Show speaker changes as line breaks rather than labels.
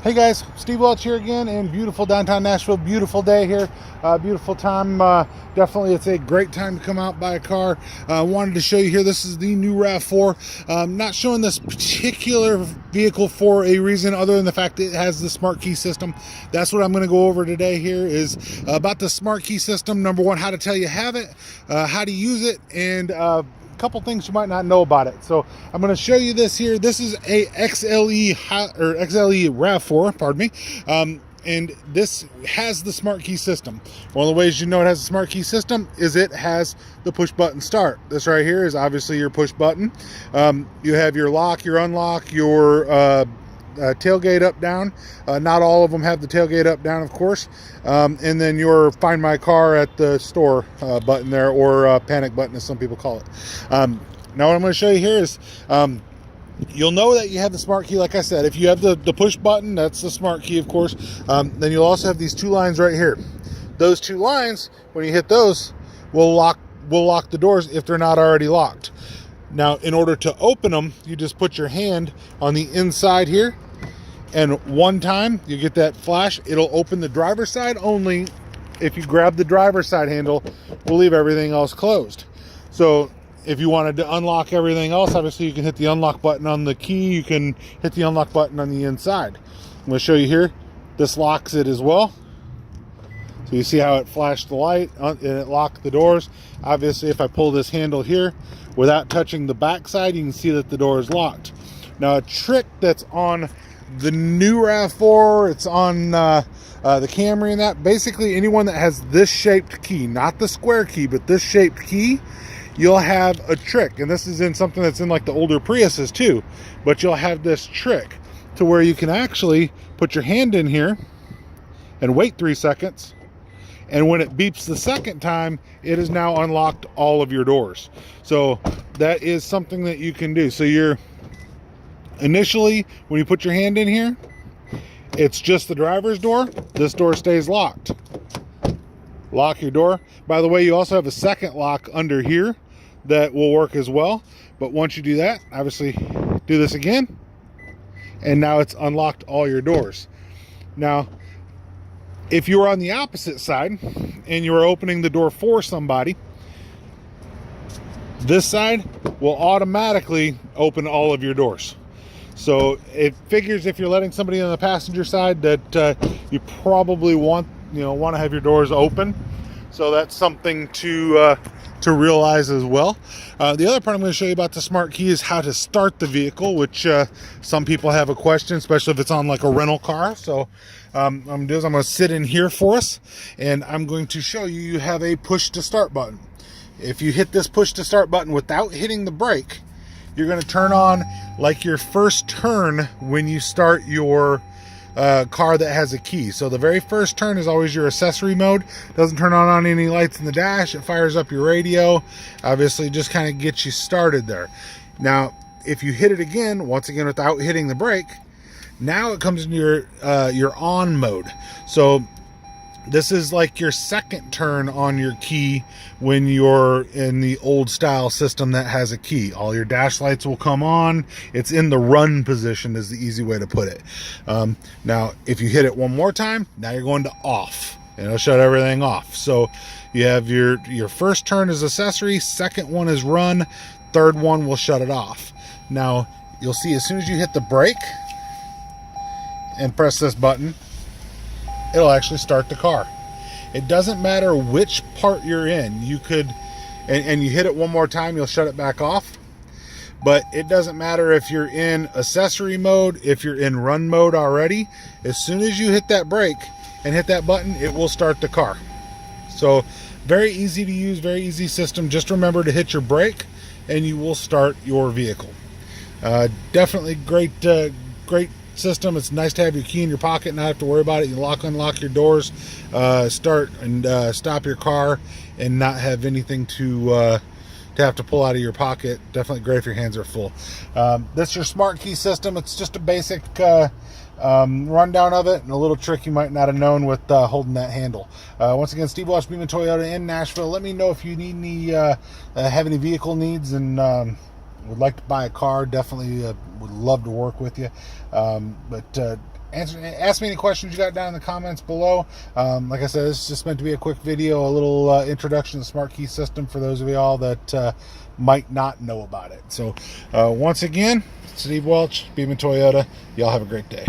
Hey guys, Steve Welch here again in beautiful downtown Nashville. Beautiful day here, beautiful time. Definitely, it's a great time to come out, buy a car. Wanted to show you here. This is the new RAV4. Not showing this particular vehicle for a reason other than the fact that it has the smart key system. That's what I'm going to go over today. Here is about the smart key system. Number one, how to tell you have it, how to use it, and couple things you might not know about it. So I'm going to show you this here. This is a XLE RAV4, pardon me. And this has the smart key system. One of the ways you know it has a smart key system is it has the push button start. This right here is obviously your push button. You have your lock, your unlock, your tailgate up down. Not all of them have the tailgate up down, of course. And then your find my car at the store button there, or panic button as some people call it. Now what I'm going to show you here is you'll know that you have the smart key. Like I said, if you have the push button, that's the smart key, of course. Then you'll also have these two lines right here. Those two lines, when you hit those, will lock the doors if they're not already locked. Now, in order to open them, you just put your hand on the inside here, and one time you get that flash. It'll open the driver's side only. If you grab the driver's side handle, we'll leave everything else closed. So if you wanted to unlock everything else, obviously you can hit the unlock button on the key. You can hit the unlock button on the inside. I'm going to show you here. This locks it as well. So you see how it flashed the light and it locked the doors. Obviously, if I pull this handle here without touching the back side, you can see that the door is locked. Now, a trick that's on the new RAV4, it's on the Camry and that. Basically, anyone that has this shaped key, not the square key, but this shaped key, you'll have a trick. And this is in something that's in like the older Priuses too. But you'll have this trick to where you can actually put your hand in here and wait 3 seconds. And when it beeps the second time, it has now unlocked all of your doors. So that is something that you can do. So you're initially, when you put your hand in here, it's just the driver's door. This door stays locked. Lock your door. By the way, you also have a second lock under here that will work as well. But once you do that, obviously do this again. And now it's unlocked all your doors. Now, if you were on the opposite side and you were opening the door for somebody, this side will automatically open all of your doors. So it figures if you're letting somebody on the passenger side that you probably want to have your doors open. So that's something to realize as well. The other part I'm going to show you about the smart key is how to start the vehicle, which some people have a question, especially if it's on like a rental car. So I'm going to sit in here for us, and I'm going to show you. You have a push to start button. If you hit this push to start button without hitting the brake, you're going to turn on like your first turn when you start your car that has a key. So the very first turn is always your accessory mode. Doesn't turn on any lights in the dash. It fires up your radio. Obviously, just kind of gets you started there. Now, if you hit it again, once again without hitting the brake, now it comes into your on mode. So this is like your second turn on your key when you're in the old style system that has a key. All your dash lights will come on. It's in the run position is the easy way to put it. Now, if you hit it one more time, now you're going to off, and it'll shut everything off. So you have your first turn is accessory, second one is run, third one will shut it off. Now, you'll see as soon as you hit the brake and press this button, it'll actually start the car. It doesn't matter which part you're in. You could, and you hit it one more time, you'll shut it back off. But it doesn't matter if you're in accessory mode, if you're in run mode already. As soon as you hit that brake and hit that button, it will start the car. So very easy to use, very easy system. Just remember to hit your brake and you will start your vehicle. Definitely great system. It's nice to have your key in your pocket and not have to worry about it. You unlock your doors, start and stop your car, and not have anything to have to pull out of your pocket. Definitely great if your hands are full. That's your smart key system. It's just a basic rundown of it, and a little trick you might not have known with holding that handle. Once again, Steve Welch, Beaman Toyota in Nashville. Let me know if you need any have any vehicle needs and would like to buy a car. Definitely would love to work with you. But ask me any questions you got down in the comments below. Like I said, this is just meant to be a quick video, a little introduction to the smart key system for those of y'all that might not know about it. So once again, Steve Welch, Beeman Toyota. Y'all have a great day.